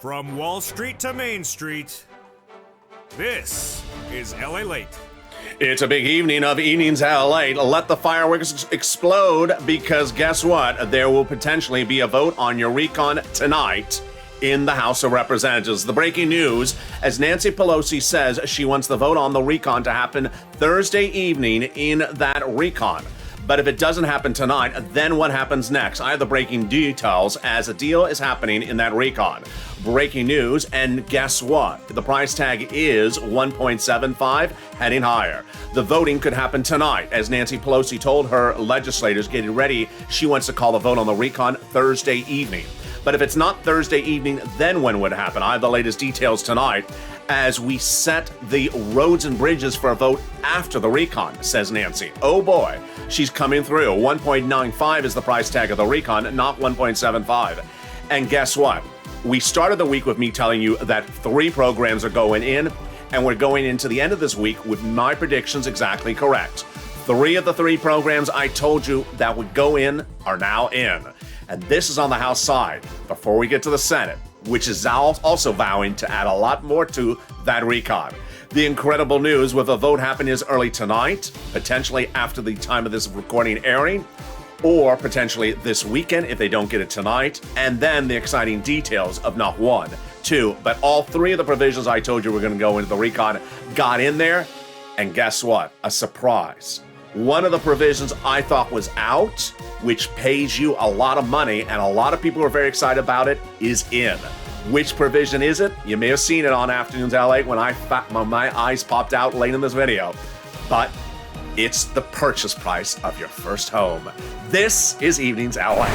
From Wall Street to Main Street, this is Lalate. It's a big evening of Evenings Lalate. Let the fireworks explode, because guess what? There will potentially be a vote on your recon tonight in the House of Representatives. The breaking news, as Nancy Pelosi says she wants the vote on the recon to happen Thursday evening in that recon. But if it doesn't happen tonight, then what happens next? I have the breaking details as a deal is happening in that recon. Breaking news, and guess what? The price tag is 1.75, heading higher. The voting could happen tonight, as Nancy Pelosi told her legislators getting ready. She wants to call the vote on the recon Thursday evening. But if it's not Thursday evening, then when would it happen? I have the latest details tonight as we set the roads and bridges for a vote after the recon, says Nancy. Oh boy, she's coming through. 1.95 is the price tag of the recon, not 1.75. And guess what? We started the week with me telling you that 3 programs are going in, and we're going into the end of this week with my predictions exactly correct. 3 of the 3 programs I told you that would go in are now in. And this is on the House side. Before we get to the Senate, which is also vowing to add a lot more to that recon. The incredible news with a vote happening is early tonight, potentially after the time of this recording airing, or potentially this weekend if they don't get it tonight. And then the exciting details of not 1, 2, but all 3 of the provisions I told you were going to go into the recon got in there. And guess what? A surprise. One of the provisions I thought was out, which pays you a lot of money, and a lot of people are very excited about it, is in. Which provision is it? You may have seen it on Afternoons LA when my eyes popped out late in this video. But it's the purchase price of your first home. This is Evenings LA.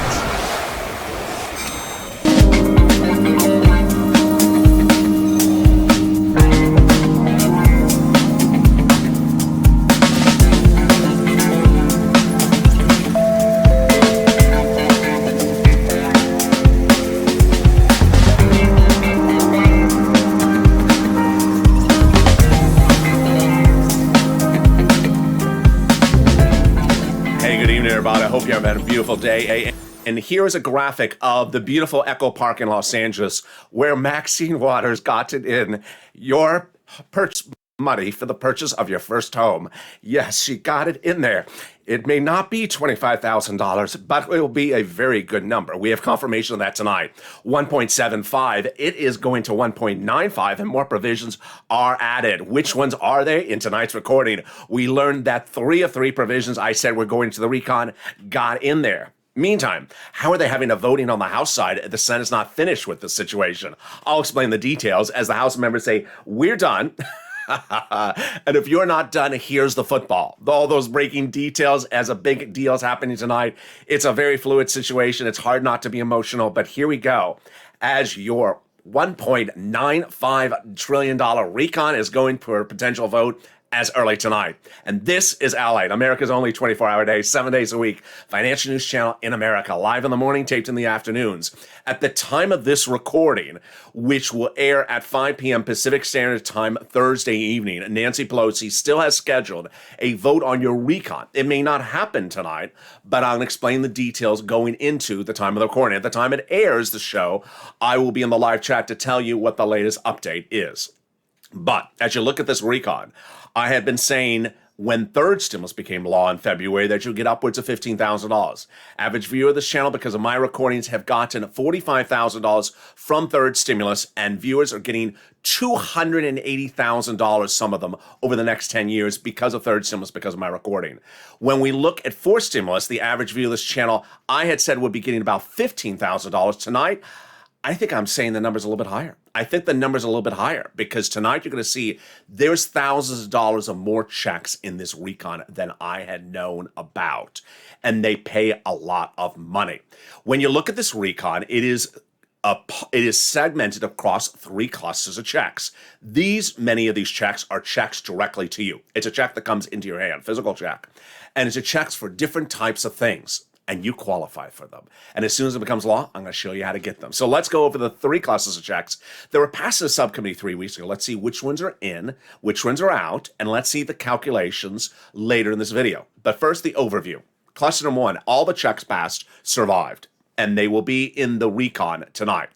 Hope you're having a beautiful day. And here is a graphic of the beautiful Echo Park in Los Angeles, where Maxine Waters got it in your money for the purchase of your first home. Yes, she got it in there. It may not be $25,000, but it will be a very good number. We have confirmation of that tonight. 1.75. It is going to 1.95, and more provisions are added. Which ones are they? In tonight's recording, we learned that 3 of 3 provisions I said were going to the recon got in there. Meantime, how are they having a voting on the House side? The Senate's not finished with this situation. I'll explain the details as the House members say, we're done. And if you're not done, here's the football. All those breaking details as a big deal is happening tonight. It's a very fluid situation. It's hard not to be emotional, but here we go. As your $1.95 trillion recon is going for a potential vote as early tonight. And this is Allied, America's only 24-hour day, 7 days a week, financial news channel in America, live in the morning, taped in the afternoons. At the time of this recording, which will air at 5 p.m. Pacific Standard Time Thursday evening, Nancy Pelosi still has scheduled a vote on your recon. It may not happen tonight, but I'll explain the details going into the time of the recording. At the time it airs the show, I will be in the live chat to tell you what the latest update is. But as you look at this recon, I had been saying when third stimulus became law in February that you'll get upwards of $15,000. Average viewer of this channel, because of my recordings, have gotten $45,000 from third stimulus, and viewers are getting $280,000, some of them, over the next 10 years because of third stimulus, because of my recording. When we look at fourth stimulus, the average viewer of this channel, I had said would be getting about $15,000 tonight. I think I'm saying the number's a little bit higher. I think the number's a little bit higher because tonight you're going to see there's thousands of dollars of more checks in this recon than I had known about. And they pay a lot of money. When you look at this recon, it is segmented across 3 clusters of checks. Many of these checks are checks directly to you. It's a check that comes into your hand, physical check. And it's a checks for different types of things. And you qualify for them. And as soon as it becomes law, I'm going to show you how to get them. So let's go over the 3 clusters of checks. They were passed to the subcommittee 3 weeks ago. Let's see which ones are in, which ones are out, and let's see the calculations later in this video. But first, the overview. Cluster number 1, all the checks passed survived, and they will be in the recon tonight.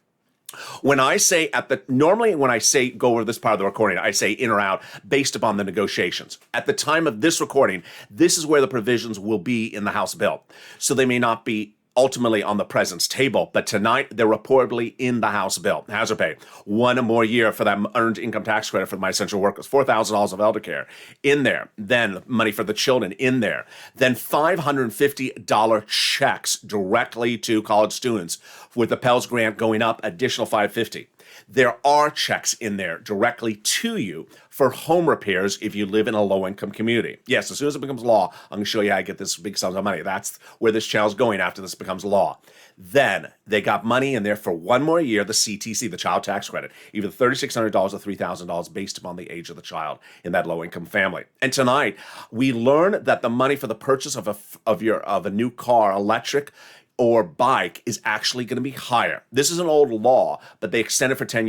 When I say normally when I say go over this part of the recording, I say in or out based upon the negotiations. At the time of this recording, this is where the provisions will be in the House bill. So they may not be ultimately on the president's table, but tonight they're reportedly in the House bill. Hazard pay, 1 more year for that earned income tax credit for my essential workers, $4,000 of elder care in there, then money for the children in there, then $550 checks directly to college students with the Pell Grant going up, additional $550. There are checks in there directly to you for home repairs if you live in a low-income community. Yes, as soon as it becomes law, I'm going to show you how to get this big sums of money. That's where this channel's going after this becomes law. Then they got money in there for 1 more year, the CTC, the child tax credit, either $3,600 or $3,000 based upon the age of the child in that low-income family. And tonight, we learn that the money for the purchase of a new car, electric, or bike is actually going to be higher. This is an old law, but they extended for 10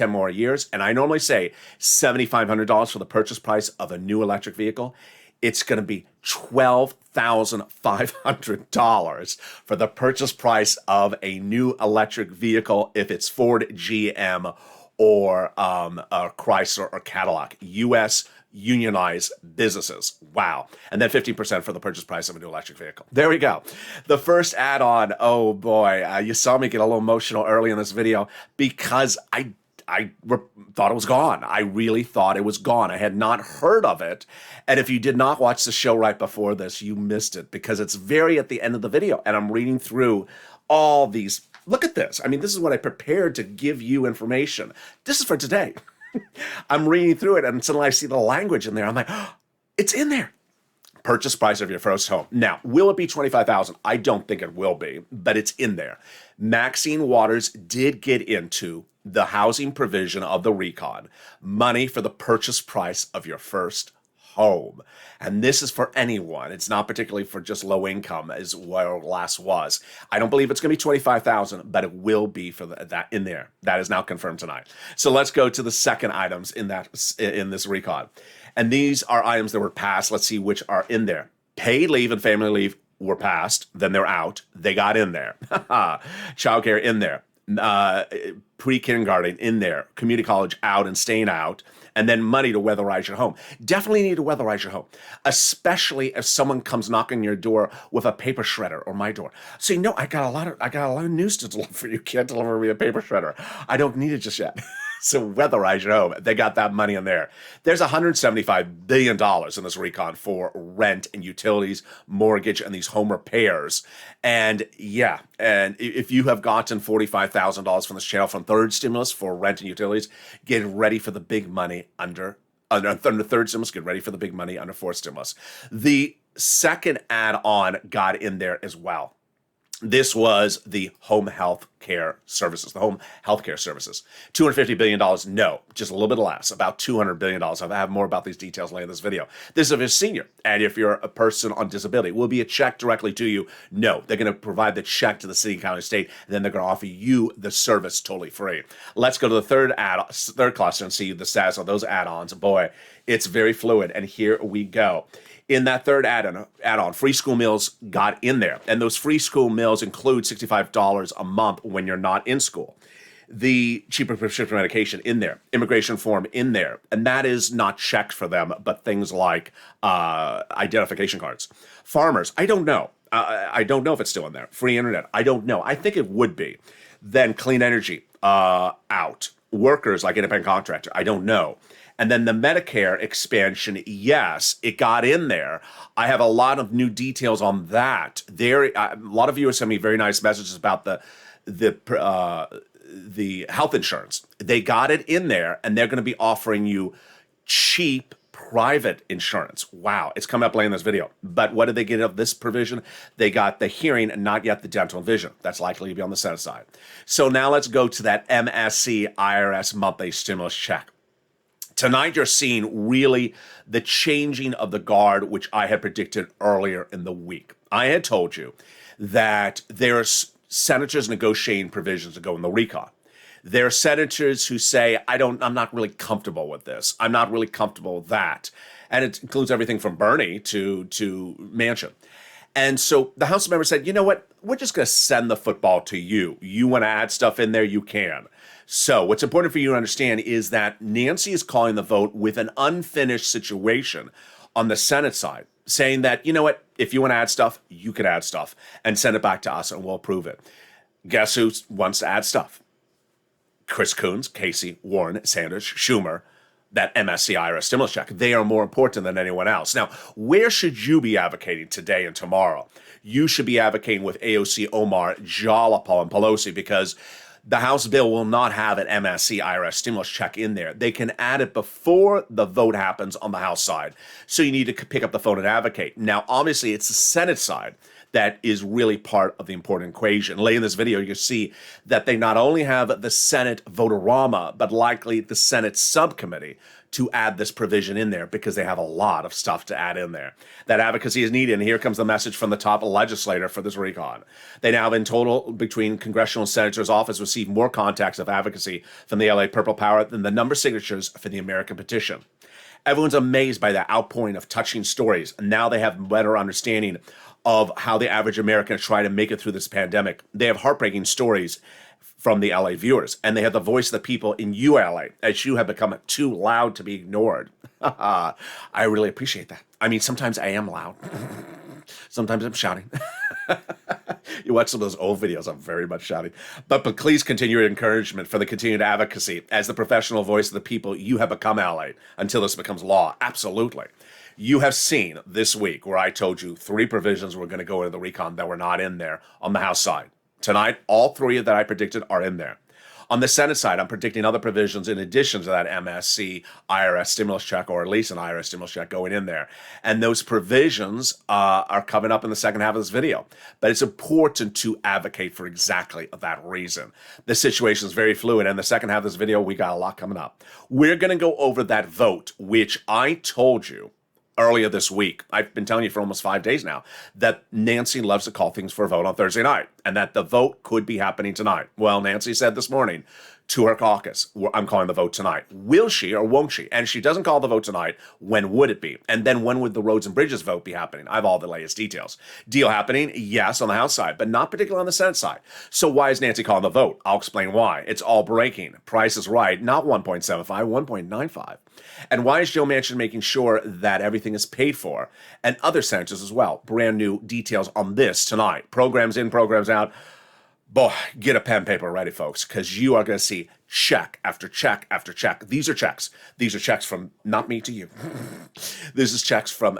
more years. And I normally say $7,500 for the purchase price of a new electric vehicle. It's going to be $12,500 for the purchase price of a new electric vehicle if it's Ford, GM, or Chrysler or Cadillac. U.S. unionized businesses. Wow. And then 15% for the purchase price of a new electric vehicle. There we go. The first add-on, oh boy, you saw me get a little emotional early in this video because I thought it was gone. I really thought it was gone. I had not heard of it. And if you did not watch the show right before this, you missed it because it's very at the end of the video. And I'm reading through all these. Look at this. I mean, this is what I prepared to give you information. This is for today. I'm reading through it and suddenly I see the language in there. I'm like, oh, it's in there. Purchase price of your first home. Now, will it be $25,000? I don't think it will be, but it's in there. Maxine Waters did get into the housing provision of the recon, money for the purchase price of your first home. And this is for anyone. It's not particularly for just low income as where last was. I don't believe it's going to be $25,000, but it will be for that in there. That is now confirmed tonight. So let's go to the second items in this recon. And these are items that were passed. Let's see which are in there. Paid leave and family leave were passed. Then they're out. They got in there. Childcare in there. Pre-kindergarten in there. Community college out and staying out. And then money to weatherize your home. Definitely need to weatherize your home, especially if someone comes knocking your door with a paper shredder or my door. So you know, I got a lot of news to deliver for you. Can't deliver me a paper shredder. I don't need it just yet. So weatherize your home. They got that money in there. There's $175 billion in this recon for rent and utilities, mortgage, and these home repairs. And yeah, and if you have gotten $45,000 from this channel from third stimulus for rent and utilities, get ready for the big money under third stimulus. Get ready for the big money under fourth stimulus. The second add-on got in there as well. This was the home health care services, the home health care services. $250 billion, no, just a little bit less, about $200 billion. I have more about these details later in this video. This is if you're a senior, and if you're a person on disability, will be a check directly to you? No, they're going to provide the check to the city, county, state, and then they're going to offer you the service totally free. Let's go to the third cluster and see the status of those add-ons. Boy, it's very fluid, and here we go. In that third add-on, free school meals got in there. And those free school meals include $65 a month when you're not in school. The cheaper prescription medication in there. Immigration form in there. And that is not checked for them, but things like identification cards. Farmers, I don't know. I don't know if it's still in there. Free internet, I don't know. I think it would be. Then clean energy, out. Workers, like independent contractor, I don't know. And then the Medicare expansion, yes, it got in there. I have a lot of new details on that. A lot of viewers send me very nice messages about the health insurance. They got it in there, and they're going to be offering you cheap private insurance. Wow, it's coming up later in this video. But what did they get of this provision? They got the hearing and not yet the dental and vision. That's likely to be on the Senate side. So now let's go to that MSC IRS monthly stimulus check. Tonight, you're seeing really the changing of the guard, which I had predicted earlier in the week. I had told you that there's senators negotiating provisions that go in the recon. There are senators who say, I'm not really comfortable with this. I'm not really comfortable with that. And it includes everything from Bernie to Manchin. And so the House members said, you know what? We're just going to send the football to you. You want to add stuff in there, you can. So what's important for you to understand is that Nancy is calling the vote with an unfinished situation on the Senate side, saying that, you know what? If you want to add stuff, you can add stuff and send it back to us and we'll approve it. Guess who wants to add stuff? Chris Coons, Casey, Warren, Sanders, Schumer, that MSC IRS stimulus check. They are more important than anyone else. Now, where should you be advocating today and tomorrow? You should be advocating with AOC, Omar, Jalapal, and Pelosi, because the House bill will not have an MSC IRS stimulus check in there. They can add it before the vote happens on the House side. So you need to pick up the phone and advocate. Now, obviously, it's the Senate side that is really part of the important equation. Later in this video, you see that they not only have the Senate vote-a-rama, but likely the Senate subcommittee to add this provision in there because they have a lot of stuff to add in there. That advocacy is needed, and here comes the message from the top legislator for this recon. They now have in total, between congressional and senator's office, received more contacts of advocacy from the LA Purple Power than the number of signatures for the American petition. Everyone's amazed by the outpouring of touching stories, and now they have a better understanding of how the average American is trying to make it through this pandemic. They have heartbreaking stories from the LA viewers, and they have the voice of the people in ULA, as you have become too loud to be ignored. I really appreciate that. I mean, sometimes I am loud. Sometimes I'm shouting. You watch some of those old videos, I'm very much shouting. But please continue your encouragement for the continued advocacy. As the professional voice of the people, you have become LA until this becomes law. Absolutely. You have seen this week where I told you 3 provisions were going to go into the recon that were not in there on the House side. Tonight, all 3 that I predicted are in there. On the Senate side, I'm predicting other provisions in addition to that MSC IRS stimulus check, or at least an IRS stimulus check going in there. And those provisions are coming up in the second half of this video. But it's important to advocate for exactly that reason. The situation is very fluid, and the second half of this video, we got a lot coming up. We're going to go over that vote, which I told you earlier this week, I've been telling you for almost 5 days now, that Nancy loves to call things for a vote on Thursday night, and that the vote could be happening tonight. Well, Nancy said this morning to her caucus, I'm calling the vote tonight. Will she or won't she? And if she doesn't call the vote tonight, when would it be? And then when would the roads and bridges vote be happening? I have all the latest details. Deal happening? Yes, on the House side, but not particularly on the Senate side. So why is Nancy calling the vote? I'll explain why. It's all breaking. Price is right, not 1.75, 1.95. And why is Joe Manchin making sure that everything is paid for? And other senators as well. Brand new details on this tonight. Programs in, programs out. Boy, get a pen and paper ready, folks, because you are going to see check after check after check. These are checks. These are checks from not me to you. This is checks from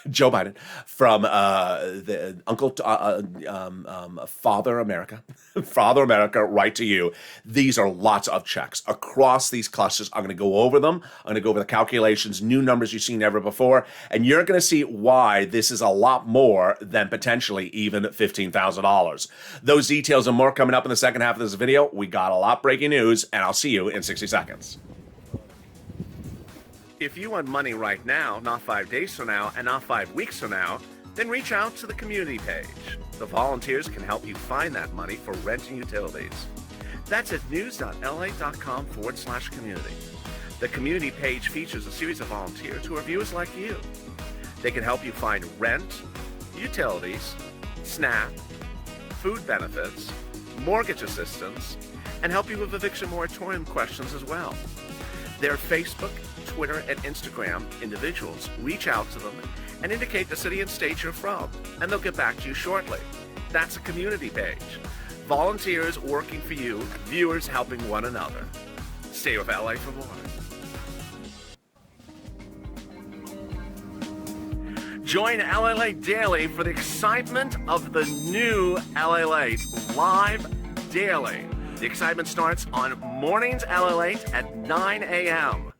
Joe Biden, from the Father America, Father America, right to you. These are lots of checks across these clusters. I'm going to go over them. I'm going to go over the calculations, new numbers you've seen never before, and you're going to see why this is a lot more than potentially even $15,000. Those details and more coming up in the second half of this video. We got a lot breaking news, and I'll see you in 60 seconds. If you want money right now, not 5 days from now, and not 5 weeks from now, then reach out to the community page. The volunteers can help you find that money for rent and utilities. That's at news.la.com/community. The community page features a series of volunteers who are viewers like you. They can help you find rent, utilities, SNAP, food benefits, mortgage assistance, and help you with eviction moratorium questions as well. Their Facebook, Twitter, and Instagram individuals reach out to them and indicate the city and state you're from, and they'll get back to you shortly. That's a community page. Volunteers working for you, viewers helping one another. Stay with LA for more. Join Lalate Daily for the excitement of the new Lalate live daily. The excitement starts on mornings Lalate at 9 a.m.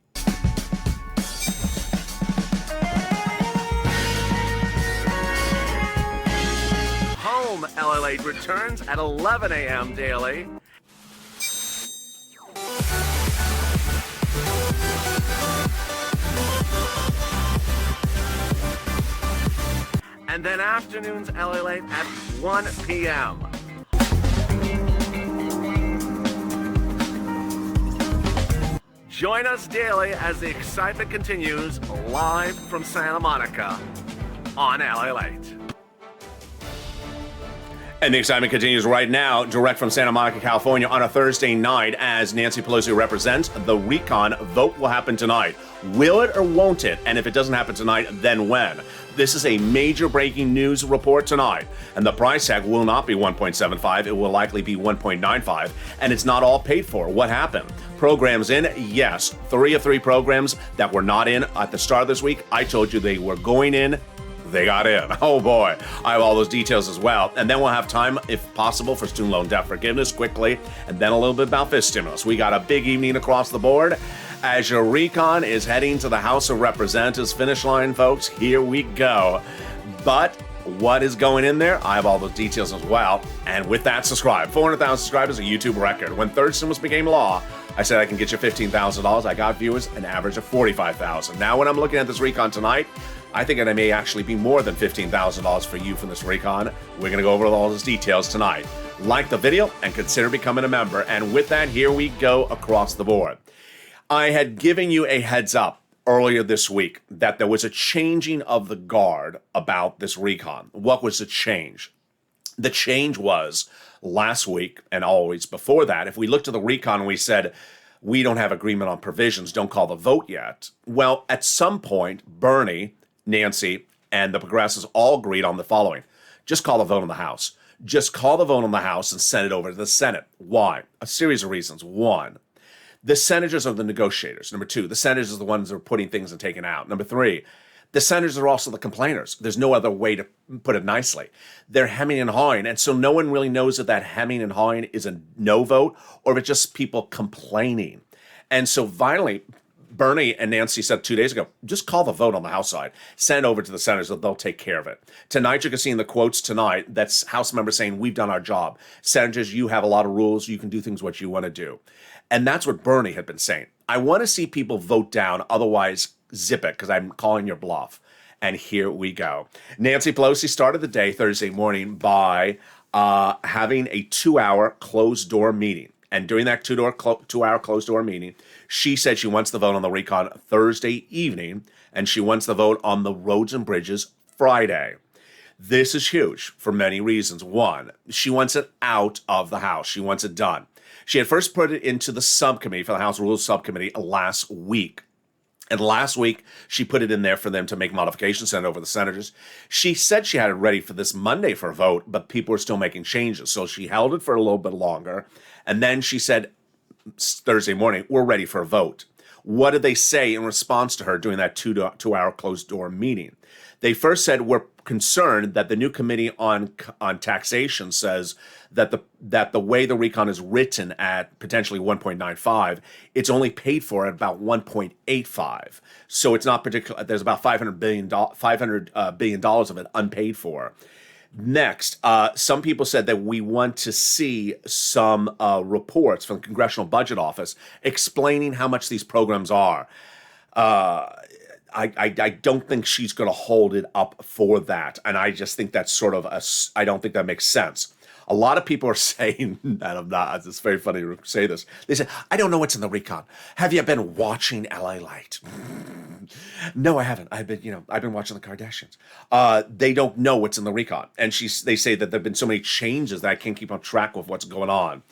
Home Lalate returns at 11 a.m. daily. And then afternoons Lalate at 1 p.m. Join us daily as the excitement continues live from Santa Monica on Lalate. And the excitement continues right now, direct from Santa Monica, California, on a Thursday night as Nancy Pelosi represents. The recon vote will happen tonight. Will it or won't it? And if it doesn't happen tonight, then when? This is a major breaking news report tonight. And the price tag will not be 1.75. It will likely be 1.95. And it's not all paid for. What happened? Programs in? Yes. 3 of 3 programs that were not in at the start of this week. I told you they were going in. They got in. Oh boy, I have all those details as well. And then we'll have time, if possible, for student loan debt forgiveness quickly, and then a little bit about fist stimulus. We got a big evening across the board as your recon is heading to the House of Representatives finish line, folks. Here we go. But what is going in there? I have all those details as well. And with that, subscribe. 400,000 subscribers, a YouTube record. When third stimulus became law, I said I can get you $15,000. I got viewers, an average of 45,000. Now, when I'm looking at this recon tonight, I think it may actually be more than $15,000 for you from this recon. We're going to go over all those details tonight. Like the video and consider becoming a member. And with that, here we go across the board. I had given you a heads up earlier this week that there was a changing of the guard about this recon. What was the change? The change was last week and always before that, if we looked at the recon and we said, we don't have agreement on provisions, don't call the vote yet. Well, at some point, Bernie, Nancy, and the progressives all agreed on the following. Just call the vote on the House. Just call the vote on the House and send it over to the Senate. Why? A series of reasons. One, the senators are the negotiators. Number 2, the senators are the ones that are putting things and taking out. Number 3, the senators are also the complainers. There's no other way to put it nicely. They're hemming and hawing, and so no one really knows if that hemming and hawing is a no vote or if it's just people complaining. And so finally, Bernie and Nancy said 2 days ago, just call the vote on the House side. Send it over to the senators. They'll take care of it. Tonight, you can see in the quotes tonight, that's House members saying, we've done our job. Senators, you have a lot of rules. You can do things what you want to do. And that's what Bernie had been saying. I want to see people vote down. Otherwise, zip it, because I'm calling your bluff. And here we go. Nancy Pelosi started the day Thursday morning by having a 2-hour closed-door meeting. And during that 2-hour closed-door meeting, she said she wants the vote on the recon Thursday evening, and she wants the vote on the roads and bridges Friday. This is huge for many reasons. One, she wants it out of the House. She wants it done. She had first put it into the subcommittee for the House Rules Subcommittee last week. And last week, she put it in there for them to make modifications, send over to the senators. She said she had it ready for this Monday for a vote, but people were still making changes. So she held it for a little bit longer. And then she said, Thursday morning, we're ready for a vote. What did they say in response to her during that 2-hour closed-door meeting? They first said, we're concerned that the new committee on taxation says that the way the recon is written at potentially 1.95, it's only paid for at about 1.85. So it's not particular. There's about $500 billion of it unpaid for. Next, some people said that we want to see some reports from the Congressional Budget Office explaining how much these programs are. I don't think she's going to hold it up for that. And I just think that's sort of I don't think that makes sense. A lot of people are saying, and I'm not, it's very funny to say this. They say, I don't know what's in the recon. Have you been watching Lalate? No, I haven't. I've been watching the Kardashians. They don't know what's in the recon. And they say that there've been so many changes that I can't keep on track with what's going on.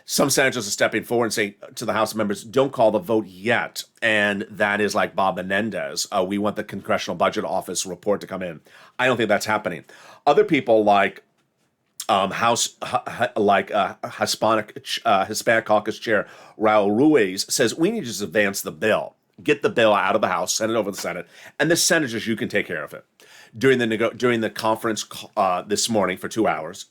Some senators are stepping forward and saying to the House members, don't call the vote yet. And that is like Bob Menendez. We want the Congressional Budget Office report to come in. I don't think that's happening. Other people like Hispanic Caucus Chair Raul Ruiz says we need to just advance the bill, get the bill out of the House, send it over to the Senate, and the senators, you can take care of it. During the conference this morning for 2 hours,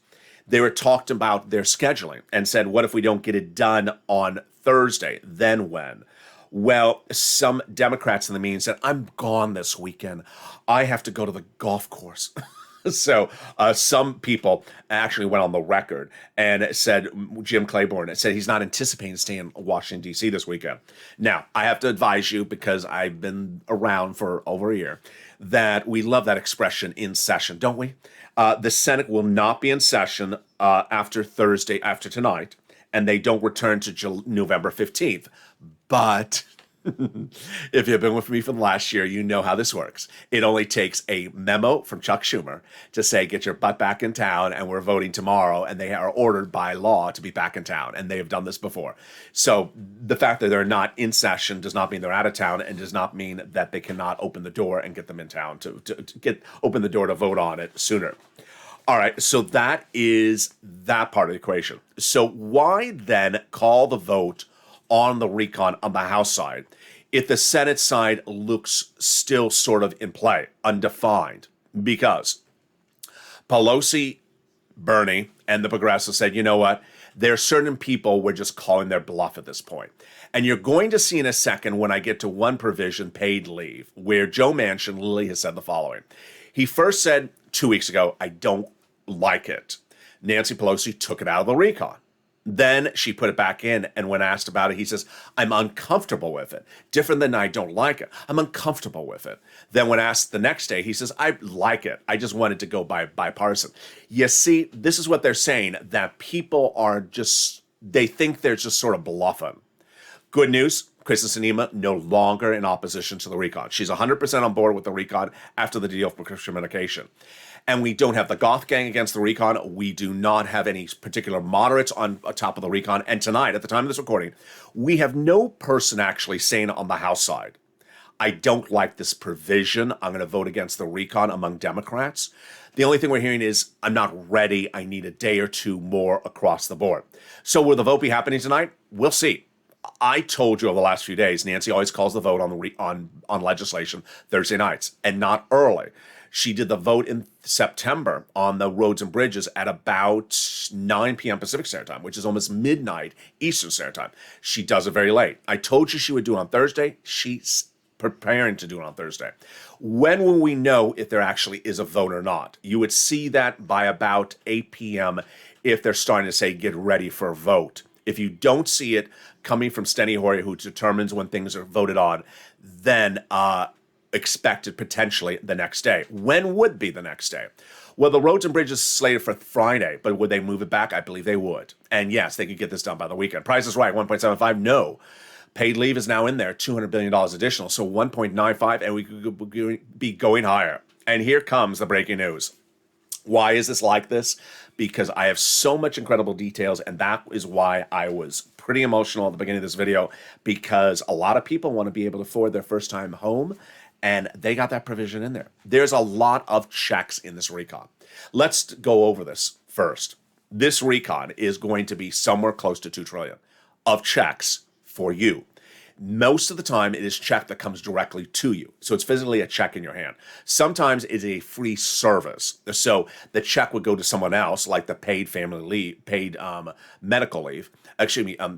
they were talked about their scheduling and said, what if we don't get it done on Thursday? Then when? Well, some Democrats in the meeting said, I'm gone this weekend. I have to go to the golf course. So some people actually went on the record and said, Jim Claiborne said he's not anticipating staying in Washington, D.C. this weekend. Now, I have to advise you, because I've been around for over a year, that we love that expression, in session, don't we? The Senate will not be in session after tonight, and they don't return to November 15th. But If you've been with me for the last year, you know how this works. It only takes a memo from Chuck Schumer to say, get your butt back in town, and we're voting tomorrow, and they are ordered by law to be back in town, and they have done this before. So the fact that they're not in session does not mean they're out of town, and does not mean that they cannot open the door and get them in town to open the door to vote on it sooner. All right, so that is that part of the equation. So why then call the vote on the recon on the House side if the Senate side looks still sort of in play, undefined? Because Pelosi, Bernie, and the progressives said, you know what? There are certain people we're just calling their bluff at this point. And you're going to see in a second when I get to one provision, paid leave, where Joe Manchin literally has said the following. He first said 2 weeks ago, I don't like it. Nancy Pelosi took it out of the recon. Then she put it back in, and when asked about it, he says, I'm uncomfortable with it. Different than I don't like it. I'm uncomfortable with it. Then when asked the next day, he says, I like it. I just wanted to go bipartisan. You see, this is what they're saying, that people are just, they think they're just sort of bluffing. Good news, Kristen Sinema no longer in opposition to the recon. She's 100% on board with the recon after the deal for prescription medication. And we don't have the goth gang against the recon. We do not have any particular moderates on top of the recon. And tonight, at the time of this recording, we have no person actually saying on the House side, I don't like this provision. I'm going to vote against the recon among Democrats. The only thing we're hearing is, I'm not ready. I need a day or two more across the board. So will the vote be happening tonight? We'll see. I told you over the last few days, Nancy always calls the vote on legislation Thursday nights, and not early. She did the vote in September on the roads and bridges at about 9 p.m. Pacific Standard Time, which is almost midnight Eastern Standard Time. She does it very late. I told you she would do it on Thursday. She's preparing to do it on Thursday. When will we know if there actually is a vote or not? You would see that by about 8 p.m. if they're starting to say, get ready for a vote. If you don't see it coming from Steny Hoyer, who determines when things are voted on, then expected potentially the next day. When would be the next day? Well, the roads and bridges slated for Friday, but would they move it back? I believe they would. And yes, they could get this done by the weekend. Price is right, 1.75, no. Paid leave is now in there, $200 billion additional, so 1.95, and we could be going higher. And here comes the breaking news. Why is this like this? Because I have so much incredible details, and that is why I was pretty emotional at the beginning of this video, because a lot of people want to be able to afford their first time home, and they got that provision in there. There's a lot of checks in this recon. Let's go over this first. This recon is going to be somewhere close to $2 trillion of checks for you. Most of the time, it is check that comes directly to you. So it's physically a check in your hand. Sometimes it's a free service. So the check would go to someone else, like the paid family leave, paid medical leave,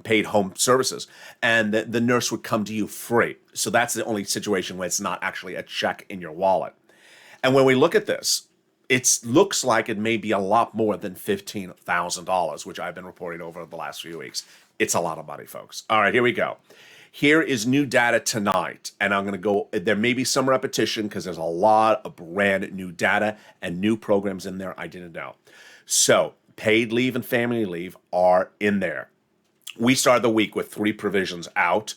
paid home services. And the nurse would come to you free. So that's the only situation where it's not actually a check in your wallet. And when we look at this, it looks like it may be a lot more than $15,000, which I've been reporting over the last few weeks. It's a lot of money, folks. All right, here we go. Here is new data tonight, and I'm going to go, there may be some repetition because there's a lot of brand new data and new programs in there I didn't know. So paid leave and family leave are in there. We started the week with 3 provisions out: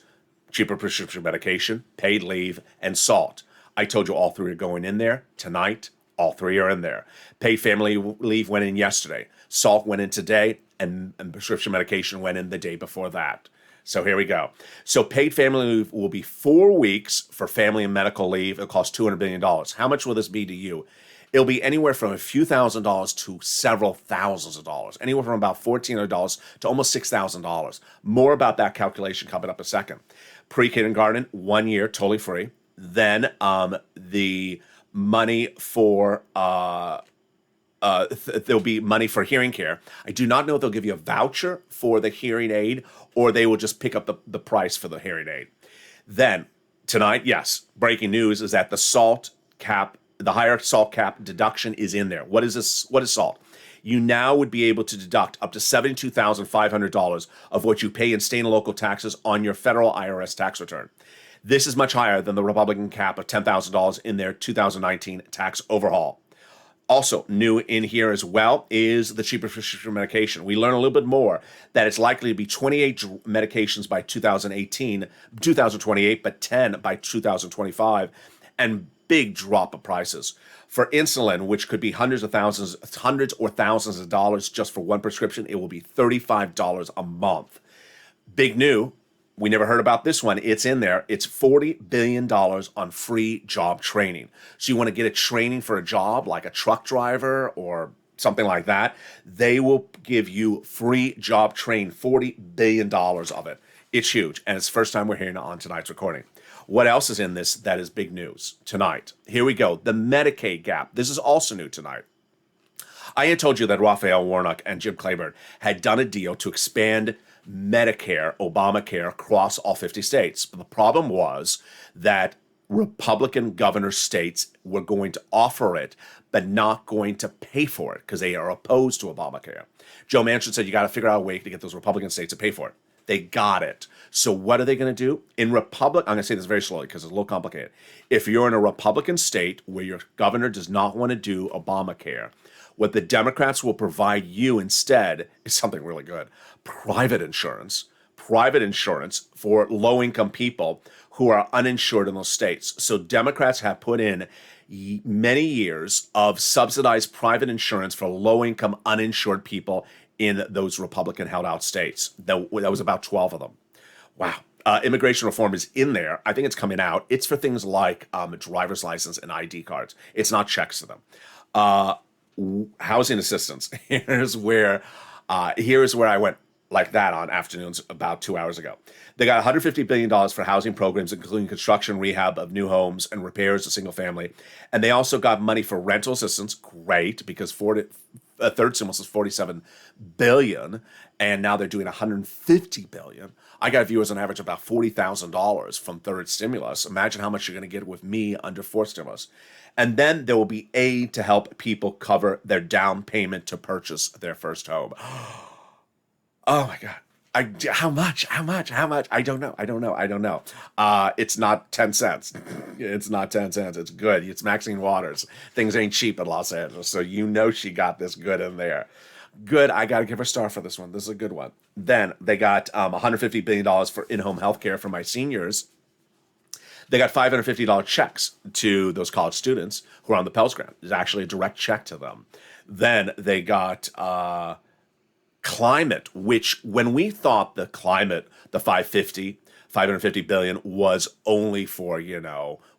cheaper prescription medication, paid leave, and SALT. I told you all 3 are going in there. Tonight, all 3 are in there. Paid family leave went in yesterday. SALT went in today, and prescription medication went in the day before that. So here we go. So paid family leave will be 4 weeks for family and medical leave. It'll cost $200 billion. How much will this be to you? It'll be anywhere from a few $1,000s to several thousands of dollars. Anywhere from about $1,400 to almost $6,000. More about that calculation coming up in a second. Pre-kindergarten, 1 year, totally free. Then the money for there'll be money for hearing care. I do not know if they'll give you a voucher for the hearing aid or they will just pick up the price for the hearing aid. Then tonight, yes, breaking news is that the SALT cap, the higher SALT cap deduction is in there. What is this? What is SALT? You now would be able to deduct up to $72,500 of what you pay in state and local taxes on your federal IRS tax return. This is much higher than the Republican cap of $10,000 in their 2019 tax overhaul. Also, new in here as well is the cheaper prescription medication. We learn a little bit more that it's likely to be 28 medications by 2028, but 10 by 2025, and big drop of prices. For insulin, which could be hundreds or thousands of dollars just for one prescription, it will be $35 a month. Big new. We never heard about this one. It's in there. It's $40 billion on free job training. So you want to get a training for a job like a truck driver or something like that, they will give you free job training, $40 billion of it. It's huge. And it's the first time we're hearing it on tonight's recording. What else is in this that is big news tonight? Here we go. The Medicaid gap. This is also new tonight. I had told you that Raphael Warnock and Jim Clyburn had done a deal to expand Medicare, Obamacare, across all 50 states. But the problem was that Republican governor states were going to offer it, but not going to pay for it because they are opposed to Obamacare. Joe Manchin said you got to figure out a way to get those Republican states to pay for it. They got it. So what are they going to do? I'm going to say this very slowly because it's a little complicated. If you're in a Republican state where your governor does not want to do Obamacare, what the Democrats will provide you instead is something really good. Private insurance for low-income people who are uninsured in those states. So Democrats have put in many years of subsidized private insurance for low-income uninsured people in those Republican-held out states. That was about 12 of them. Wow. Immigration reform is in there. I think it's coming out. It's for things like driver's license and ID cards. It's not checks to them. Housing assistance. Here's where I went like that on afternoons about 2 hours ago. They got $150 billion for housing programs, including construction, rehab of new homes, and repairs to single family. And they also got money for rental assistance. Great, because a third stimulus is $47 billion, and now they're doing $150 billion. I got viewers on average about $40,000 from third stimulus. Imagine how much you're going to get with me under fourth stimulus. And then there will be aid to help people cover their down payment to purchase their first home. Oh my God. How much? I don't know. It's not 10 cents. It's not 10 cents. It's good. It's Maxine Waters. Things ain't cheap in Los Angeles. So she got this good in there. Good. I got to give her a star for this one. This is a good one. Then they got $150 billion for in-home health care for my seniors. They got $550 checks to those college students who are on the Pell Grant. It's actually a direct check to them. Then they got climate, which when we thought the climate, the $550 billion was only for,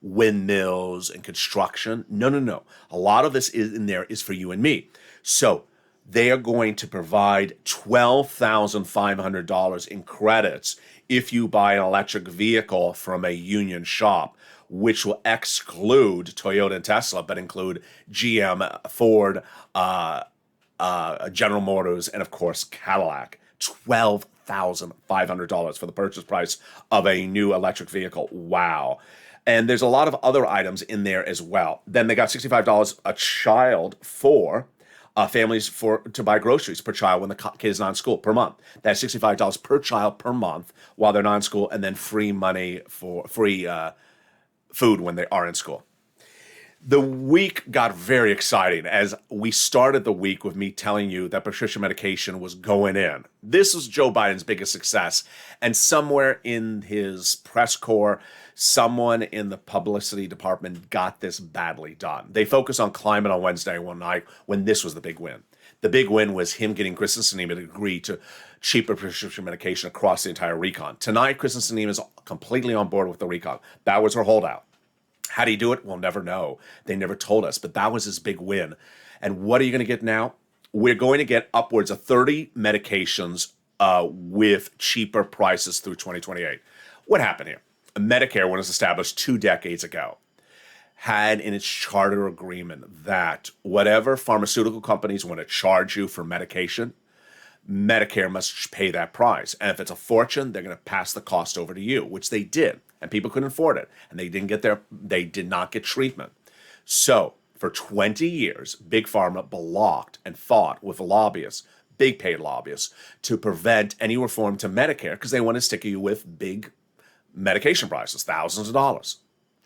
windmills and construction. No. A lot of this is in there is for you and me. So they are going to provide $12,500 in credits if you buy an electric vehicle from a union shop, which will exclude Toyota and Tesla, but include GM, Ford, General Motors, and of course Cadillac. $12,500 for the purchase price of a new electric vehicle. Wow. And there's a lot of other items in there as well. Then they got $65 a child for families to buy groceries per child when the kid is not in school per month. That's $65 per child per month while they're not in school, and then free money for free food when they are in school. The week got very exciting as we started the week with me telling you that prescription medication was going in. This was Joe Biden's biggest success. And somewhere in his press corps, someone in the publicity department got this badly done. They focused on climate on Wednesday one night when this was the big win. The big win was him getting Kristen Sinema to agree to cheaper prescription medication across the entire recon. Tonight, Kristen Sinema is completely on board with the recon. That was her holdout. How do you do it? We'll never know. They never told us, but that was his big win. And what are you going to get now? We're going to get upwards of 30 medications with cheaper prices through 2028. What happened here? Medicare, when it was established 2 decades ago, had in its charter agreement that whatever pharmaceutical companies want to charge you for medication, Medicare must pay that price. And if it's a fortune, they're going to pass the cost over to you, which they did. And people couldn't afford it. And they did not get treatment. So for 20 years, Big Pharma blocked and fought with lobbyists, big paid lobbyists, to prevent any reform to Medicare because they want to stick you with big medication prices, thousands of dollars.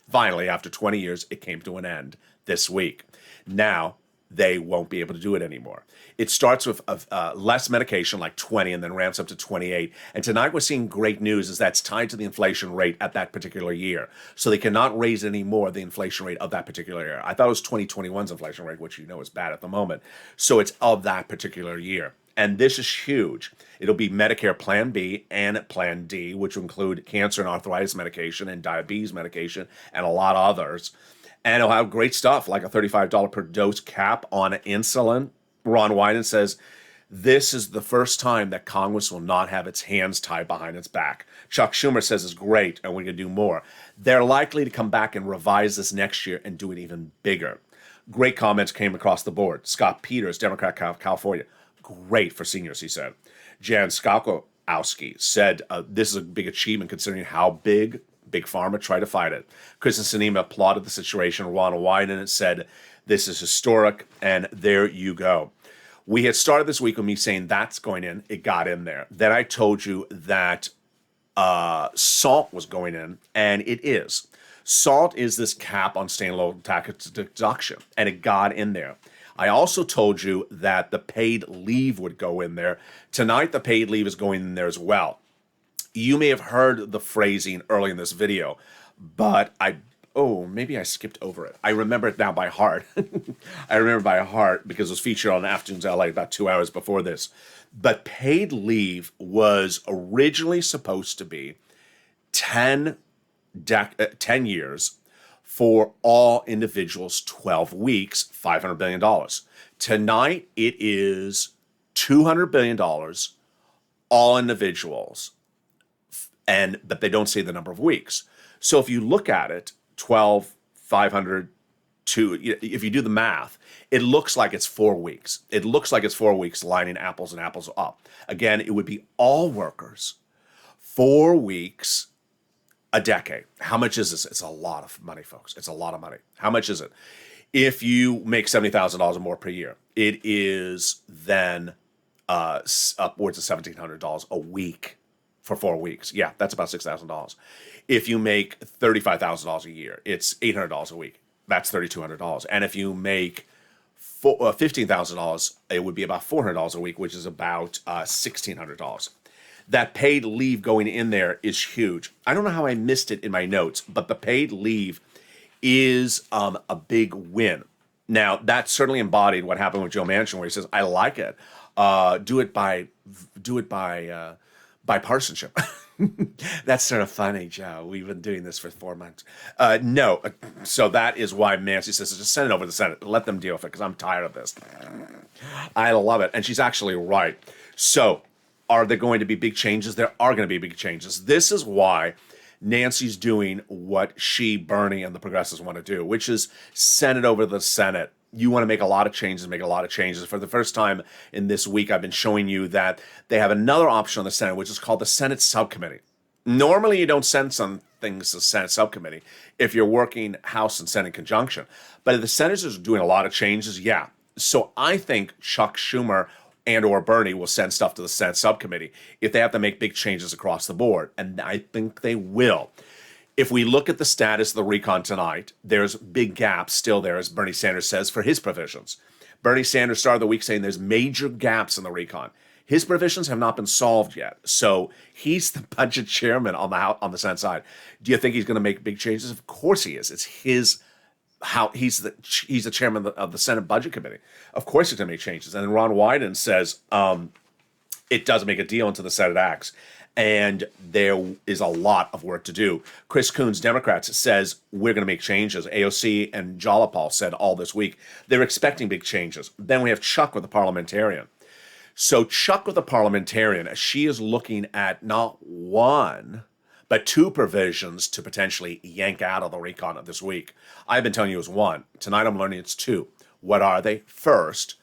Finally, after 20 years, it came to an end this week. Now, they won't be able to do it anymore. It starts with less medication, like 20, and then ramps up to 28. And tonight we're seeing great news is that's tied to the inflation rate at that particular year. So they cannot raise any more the inflation rate of that particular year. I thought it was 2021's inflation rate, which is bad at the moment. So it's of that particular year. And this is huge. It'll be Medicare Plan B and Plan D, which will include cancer and arthritis medication and diabetes medication and a lot of others. And it'll have great stuff like a $35 per dose cap on insulin. Ron Wyden says this is the first time that Congress will not have its hands tied behind its back. Chuck Schumer says it's great and we're going to do more. They're likely to come back and revise this next year and do it even bigger. Great comments came across the board. Scott Peters, Democrat, California. Great for seniors, he said. Jan Skalkowski said this is a big achievement considering how Big Pharma tried to fight it. Kristen Sinema applauded the situation. Ronald Wyden said, this is historic, and there you go. We had started this week with me saying that's going in. It got in there. Then I told you that salt was going in, and it is. Salt is this cap on standalone tax deduction, and it got in there. I also told you that the paid leave would go in there. Tonight, the paid leave is going in there as well. You may have heard the phrasing early in this video, but maybe I skipped over it. I remember it now by heart. I remember by heart because it was featured on Afternoons LA about 2 hours before this. But paid leave was originally supposed to be 10 years for all individuals, 12 weeks, $500 billion. Tonight, it is $200 billion, all individuals, but they don't say the number of weeks. So if you look at it, 12, 500, if you do the math, it looks like it's 4 weeks. It looks like it's 4 weeks lining apples and apples up. Again, it would be all workers, 4 weeks, a decade. How much is this? It's a lot of money, folks. It's a lot of money. How much is it? If you make $70,000 or more per year, it is then upwards of $1,700 a week for 4 weeks. Yeah, that's about $6,000. If you make $35,000 a year, it's $800 a week. That's $3,200. And if you make $15,000, it would be about $400 a week, which is about $1,600. That paid leave going in there is huge. I don't know how I missed it in my notes, but the paid leave is a big win. Now, that certainly embodied what happened with Joe Manchin, where he says, "I like it. Do it by partisanship." That's sort of funny, Joe. We've been doing this for 4 months. No, so that is why Nancy says, just send it over to the Senate. Let them deal with it because I'm tired of this. I love it, and she's actually right. So, are there going to be big changes? There are going to be big changes. This is why Nancy's doing what she, Bernie, and the progressives want to do, which is send it over to the Senate. You want to make a lot of changes, make a lot of changes. For the first time in this week, I've been showing you that they have another option on the Senate, which is called the Senate Subcommittee. Normally, you don't send some things to the Senate Subcommittee if you're working House and Senate in conjunction. But if the senators are doing a lot of changes, yeah. So I think Chuck Schumer and or Bernie will send stuff to the Senate Subcommittee if they have to make big changes across the board. And I think they will. If we look at the status of the recon tonight, there's big gaps still there, as Bernie Sanders says, for his provisions. Bernie Sanders started the week saying there's major gaps in the recon. His provisions have not been solved yet. So he's the budget chairman on the Senate side. Do you think he's going to make big changes? Of course he is. It's his he's the chairman of the Senate Budget Committee. Of course he's going to make changes. And then Ron Wyden says it doesn't make a deal until the Senate acts. And there is a lot of work to do. Chris Coons, Democrats, says we're going to make changes. AOC and Jalapal said all this week they're expecting big changes. Then we have Chuck with the parliamentarian. So Chuck with the parliamentarian, she is looking at not one, but two provisions to potentially yank out of the recon of this week. I've been telling you it was one. Tonight I'm learning it's two. What are they? First,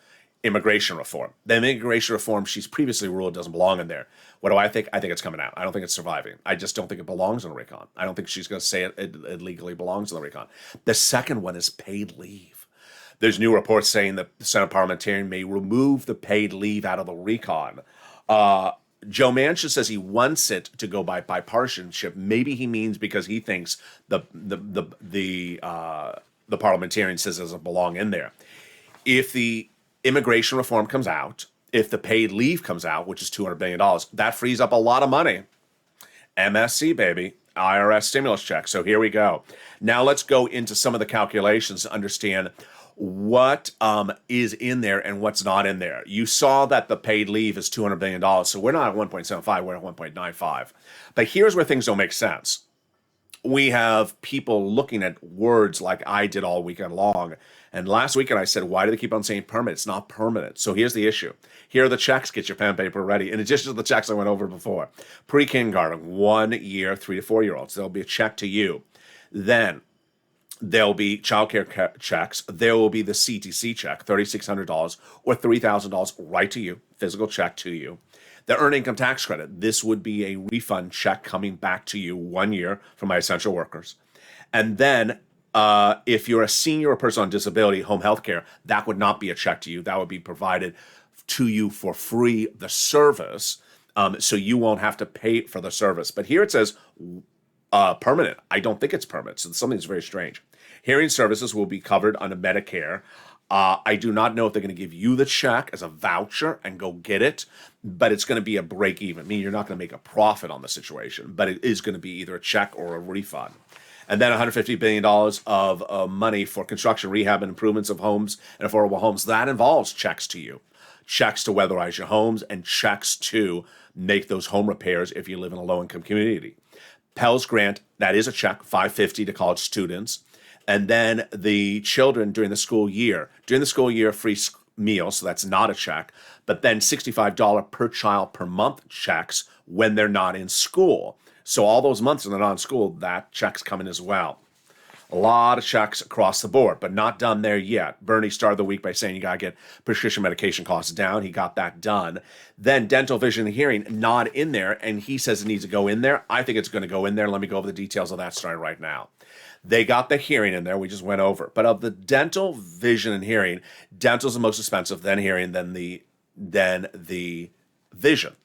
immigration reform. The immigration reform she's previously ruled doesn't belong in there. What do I think? I think it's coming out. I don't think it's surviving. I just don't think it belongs in the recon. I don't think she's going to say it legally belongs in the recon. The second one is paid leave. There's new reports saying that the Senate parliamentarian may remove the paid leave out of the recon. Joe Manchin says he wants it to go by bipartisanship. Maybe he means because he thinks the parliamentarian says it doesn't belong in there. If the immigration reform comes out, if the paid leave comes out, which is $200 billion, that frees up a lot of money. MSC, baby, IRS stimulus check. So here we go. Now let's go into some of the calculations to understand what is in there and what's not in there. You saw that the paid leave is $200 billion. So we're not at 1.75, we're at 1.95. But here's where things don't make sense. We have people looking at words like I did all weekend long. And last weekend I said, why do they keep on saying permanent? It's not permanent. So here's the issue. Here are the checks. Get your pen and paper ready. In addition to the checks I went over before. Pre-kindergarten, 1 year, 3 to 4 year olds. There'll be a check to you. Then there'll be childcare checks. There will be the CTC check, $3,600 or $3,000 right to you, physical check to you. The earned income tax credit, this would be a refund check coming back to you 1 year for my essential workers. And then if you're a senior or person on disability, home health care, that would not be a check to you. That would be provided to you for free, the service, so you won't have to pay for the service. But here it says permanent. I don't think it's permanent, so something that's very strange. Hearing services will be covered under Medicare. I do not know if they're going to give you the check as a voucher and go get it, but it's going to be a break even, meaning you're not going to make a profit on the situation, but it is going to be either a check or a refund. And then $150 billion of money for construction, rehab, and improvements of homes and affordable homes. That involves checks to you, checks to weatherize your homes, and checks to make those home repairs if you live in a low-income community. Pell's Grant, that is a check, $550 to college students. And then the children during the school year, free meals, so that's not a check, but then $65 per child per month checks when they're not in school. So all those months when they're not in school, that check's coming as well. A lot of checks across the board, but not done there yet. Bernie started the week by saying you got to get prescription medication costs down. He got that done. Then dental, vision, and hearing, not in there, and he says it needs to go in there. I think it's going to go in there. Let me go over the details of that starting right now. They got the hearing in there. We just went over. But of the dental, vision, and hearing, dental's the most expensive, then hearing, then the vision.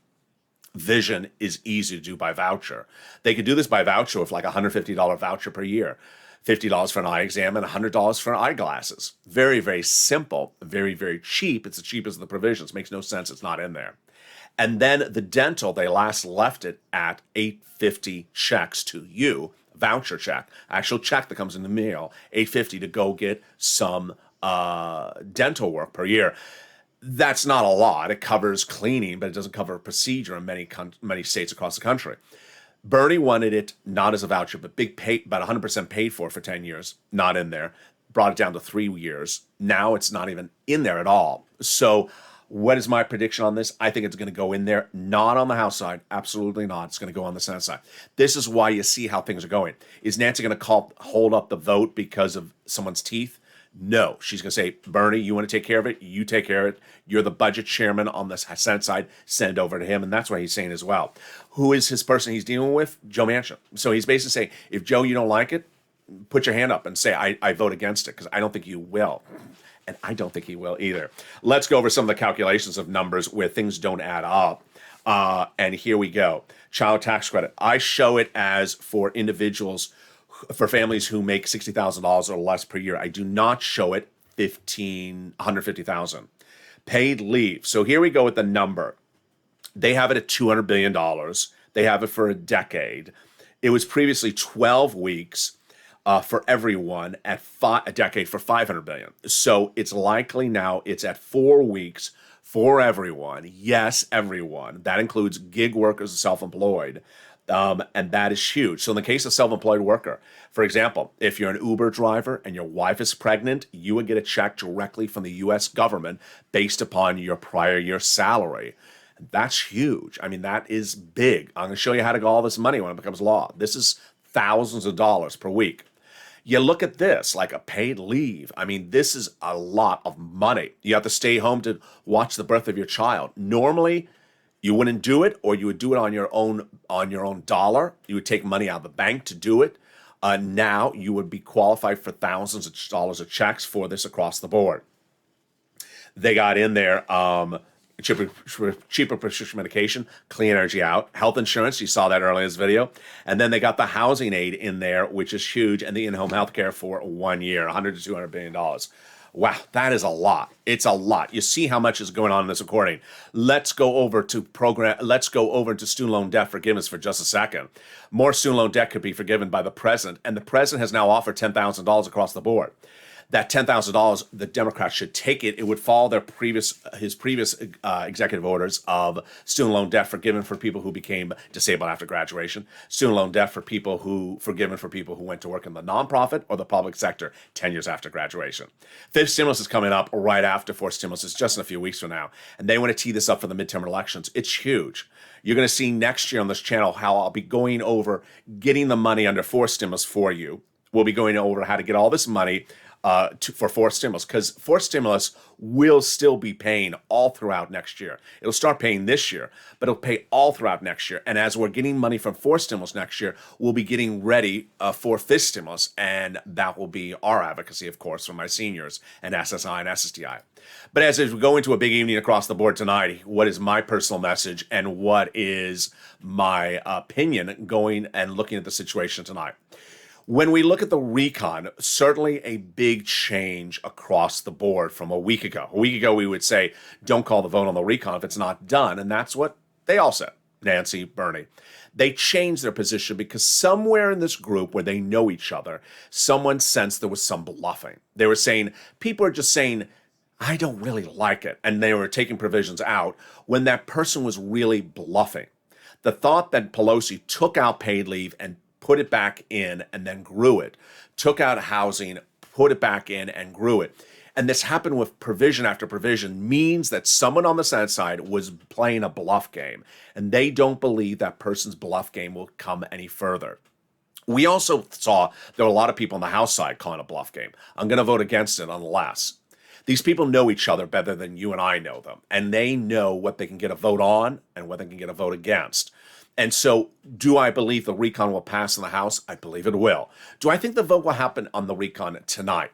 Vision is easy to do by voucher. They could do this by voucher with like a $150 voucher per year. $50 for an eye exam and $100 for eyeglasses. Very, very simple, very, very cheap. It's the cheapest of the provisions. Makes no sense. It's not in there. And then the dental, they last left it at $850 checks to you, voucher check, actual check that comes in the mail, $850 to go get some dental work per year. That's not a lot. It covers cleaning, but it doesn't cover a procedure in many states across the country. Bernie wanted it not as a voucher, but about 100% paid for 10 years, not in there. Brought it down to 3 years. Now it's not even in there at all. So what is my prediction on this? I think it's going to go in there, not on the House side. Absolutely not. It's going to go on the Senate side. This is why you see how things are going. Is Nancy going to hold up the vote because of someone's teeth? No. She's going to say, Bernie, you want to take care of it? You take care of it. You're the budget chairman on the Senate side. Send it over to him. And that's what he's saying as well. Who is his person he's dealing with? Joe Manchin. So he's basically saying, if Joe, you don't like it, put your hand up and say, I vote against it, because I don't think you will. And I don't think he will either. Let's go over some of the calculations of numbers where things don't add up. And here we go. Child tax credit. I show it as for individuals, for families who make $60,000 or less per year. I do not show it $150,000. Paid leave. So here we go with the number. They have it at $200 billion. They have it for a decade. It was previously 12 weeks for everyone, at a decade for $500 billion. So it's likely now it's at 4 weeks for everyone. Yes, everyone. That includes gig workers and self-employed. And that is huge. So in the case of self-employed worker, for example, if you're an Uber driver and your wife is pregnant, you would get a check directly from the U.S. government based upon your prior year's salary. That's huge. I mean, that is big. I'm going to show you how to get all this money when it becomes law. This is thousands of dollars per week. You look at this, like a paid leave. I mean, this is a lot of money. You have to stay home to watch the birth of your child. Normally, you wouldn't do it, or you would do it on your own dollar. You would take money out of the bank to do it. Now you would be qualified for thousands of dollars of checks for this across the board. They got in there cheaper prescription medication, clean energy out, health insurance. You saw that earlier in this video. And then they got the housing aid in there, which is huge, and the in-home health care for 1 year, $100 to $200 billion. Wow, that is a lot. It's a lot. You see how much is going on in this recording. Let's go over to student loan debt forgiveness for just a second. More student loan debt could be forgiven by the president, and the president has now offered $10,000 across the board. That $10,000, the Democrats should take it. It would follow his previous executive orders of student loan debt forgiven for people who became disabled after graduation, student loan debt forgiven for people who went to work in the nonprofit or the public sector 10 years after graduation. Fifth stimulus is coming up right after fourth stimulus. It's just in a few weeks from now, and they want to tee this up for the midterm elections. It's huge. You're going to see next year on this channel how I'll be going over getting the money under fourth stimulus for you. We'll be going over how to get all this money for fourth stimulus, because fourth stimulus will still be paying all throughout next year. It'll start paying this year, but it'll pay all throughout next year. And as we're getting money from fourth stimulus next year, we'll be getting ready for fifth stimulus, and that will be our advocacy, of course, for my seniors and SSI and SSDI. But as we go into a big evening across the board tonight, what is my personal message and what is my opinion going and looking at the situation tonight? When we look at the recon, certainly a big change across the board from a week ago. A week ago, we would say, don't call the vote on the recon if it's not done. And that's what they all said, Nancy, Bernie. They changed their position because somewhere in this group where they know each other, someone sensed there was some bluffing. They were saying, people are just saying, I don't really like it. And they were taking provisions out when that person was really bluffing. The thought that Pelosi took out paid leave and put it back in and then grew it, took out housing, put it back in and grew it. And this happened with provision after provision means that someone on the Senate side was playing a bluff game, and they don't believe that person's bluff game will come any further. We also saw there were a lot of people on the House side calling a bluff game. I'm going to vote against it unless. These people know each other better than you and I know them, and they know what they can get a vote on and what they can get a vote against. And so, do I believe the recon will pass in the House? I believe it will. Do I think the vote will happen on the recon tonight?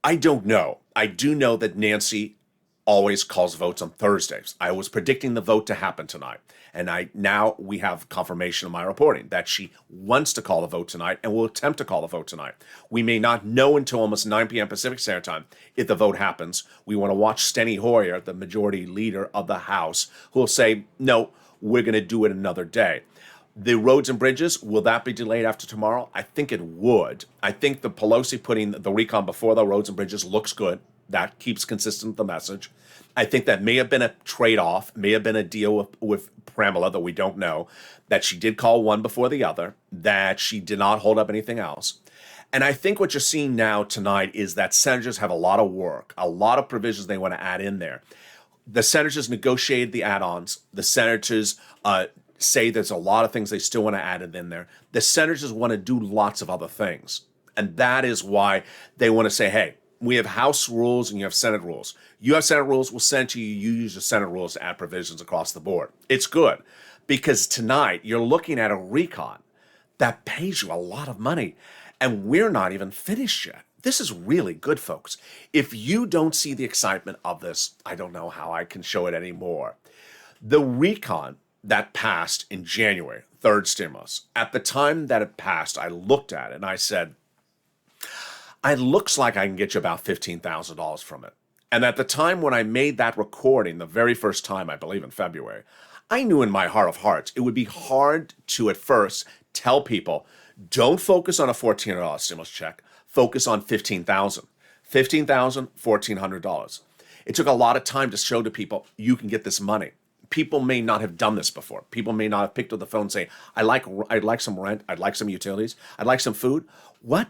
I don't know. I do know that Nancy always calls votes on Thursdays. I was predicting the vote to happen tonight. And now we have confirmation of my reporting that she wants to call the vote tonight and will attempt to call the vote tonight. We may not know until almost 9 p.m. Pacific Standard Time if the vote happens. We want to watch Steny Hoyer, the majority leader of the House, who will say, no, we're going to do it another day. The roads and bridges, will that be delayed after tomorrow? I think it would. I think the Pelosi putting the recon before the roads and bridges looks good. That keeps consistent with the message. I think that may have been a trade-off, may have been a deal with Pramila that we don't know, that she did call one before the other, that she did not hold up anything else. And I think what you're seeing now tonight is that senators have a lot of work, a lot of provisions they want to add in there. The senators negotiated the add-ons. The senators say there's a lot of things they still want to add in there. The senators want to do lots of other things. And that is why they want to say, hey, we have House rules and you have Senate rules. You have Senate rules, we'll send to you. You use the Senate rules to add provisions across the board. It's good because tonight you're looking at a recon that pays you a lot of money. And we're not even finished yet. This is really good, folks. If you don't see the excitement of this, I don't know how I can show it anymore. The recon that passed in January, third stimulus, at the time that it passed, I looked at it and I said, it looks like I can get you about $15,000 from it. And at the time when I made that recording, the very first time, I believe in February, I knew in my heart of hearts, it would be hard to at first tell people, don't focus on a $1,400 stimulus check. Focus on $15,000. $15,000, $1,400. It took a lot of time to show to people, you can get this money. People may not have done this before. People may not have picked up the phone and say, I'd like some rent. I'd like some utilities. I'd like some food. What?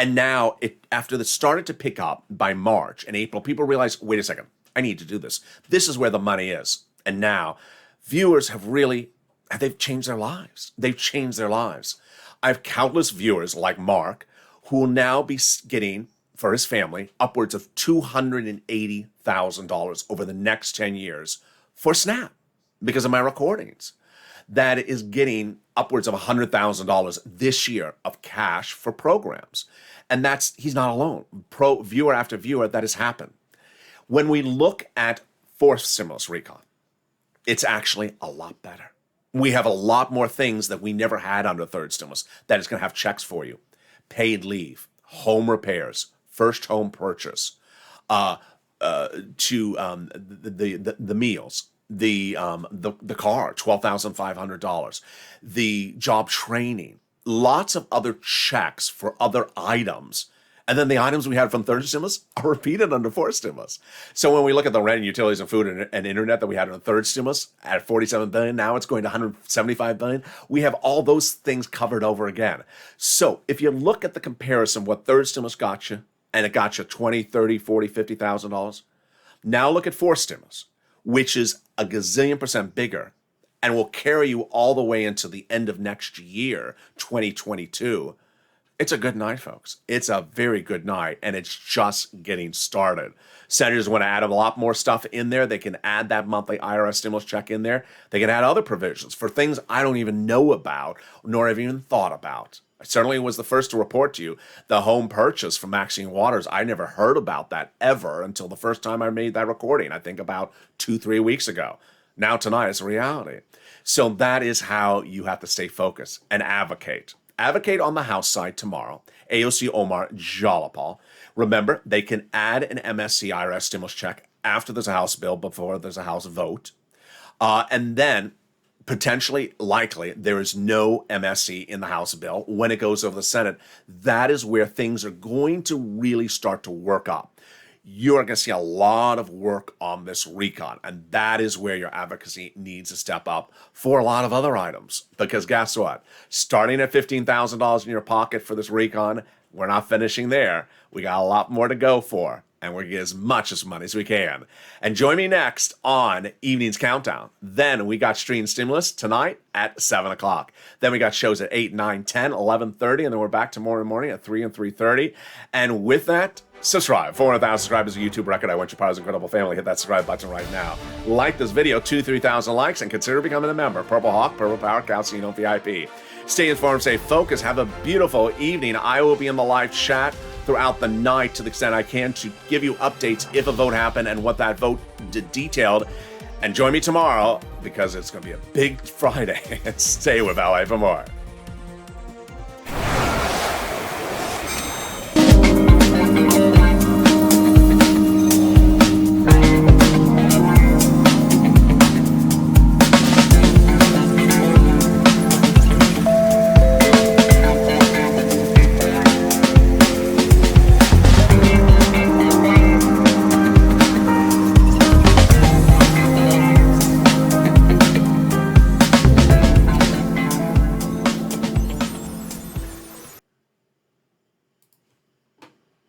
And now, after this started to pick up by March and April, people realized, wait a second, I need to do this. This is where the money is. And now, viewers they've changed their lives. They've changed their lives. I have countless viewers like Mark who will now be getting, for his family, upwards of $280,000 over the next 10 years for SNAP because of my recordings. That is getting upwards of $100,000 this year of cash for programs. And he's not alone. Viewer after viewer, that has happened. When we look at fourth stimulus recon, it's actually a lot better. We have a lot more things that we never had under third stimulus that is going to have checks for you. Paid leave, home repairs, first home purchase, to the meals, the car, $12,500, the job training, lots of other checks for other items. And then the items we had from third stimulus are repeated under fourth stimulus. So when we look at the rent, utilities, and food and internet that we had in the third stimulus at $47 billion, now it's going to $175 billion. We have all those things covered over again. So if you look at the comparison, what third stimulus got you, and it got you $20, $30, $40, $50,000. Now look at fourth stimulus, which is a gazillion percent bigger and will carry you all the way into the end of next year, 2022. It's a good night, folks. It's a very good night, and it's just getting started. Senators want to add a lot more stuff in there. They can add that monthly IRS stimulus check in there. They can add other provisions for things I don't even know about, nor have even thought about. I certainly was the first to report to you the home purchase from Maxine Waters. I never heard about that ever until the first time I made that recording, I think about 2-3 weeks ago. Now tonight it's a reality. So that is how you have to stay focused and advocate. Advocate on the House side tomorrow. AOC Omar Jalapal. Remember, they can add an MSC IRS stimulus check after there's a House bill, before there's a House vote. And then, potentially, likely, there is no MSC in the House bill when it goes over the Senate. That is where things are going to really start to work up. You're going to see a lot of work on this recon, and that is where your advocacy needs to step up for a lot of other items. Because guess what? Starting at $15,000 in your pocket for this recon, we're not finishing there. We got a lot more to go for, and we're going to get as much money as we can. And join me next on Evening's Countdown. Then we got Stream Stimulus tonight at 7 o'clock. Then we got shows at 8, 9, 10, 11:30, and then we're back tomorrow morning at 3 and 3:30. And with that, subscribe. 400,000 subscribers is a YouTube record. I want you part of this incredible family. Hit that subscribe button right now. Like this video, 2,000-3,000 likes, and consider becoming a member. Purple Hawk, Purple Power, Calcino VIP. Stay informed, stay focused. Have a beautiful evening. I will be in the live chat throughout the night to the extent I can to give you updates if a vote happened and what that vote detailed. And join me tomorrow because it's going to be a big Friday. Stay with LA for more.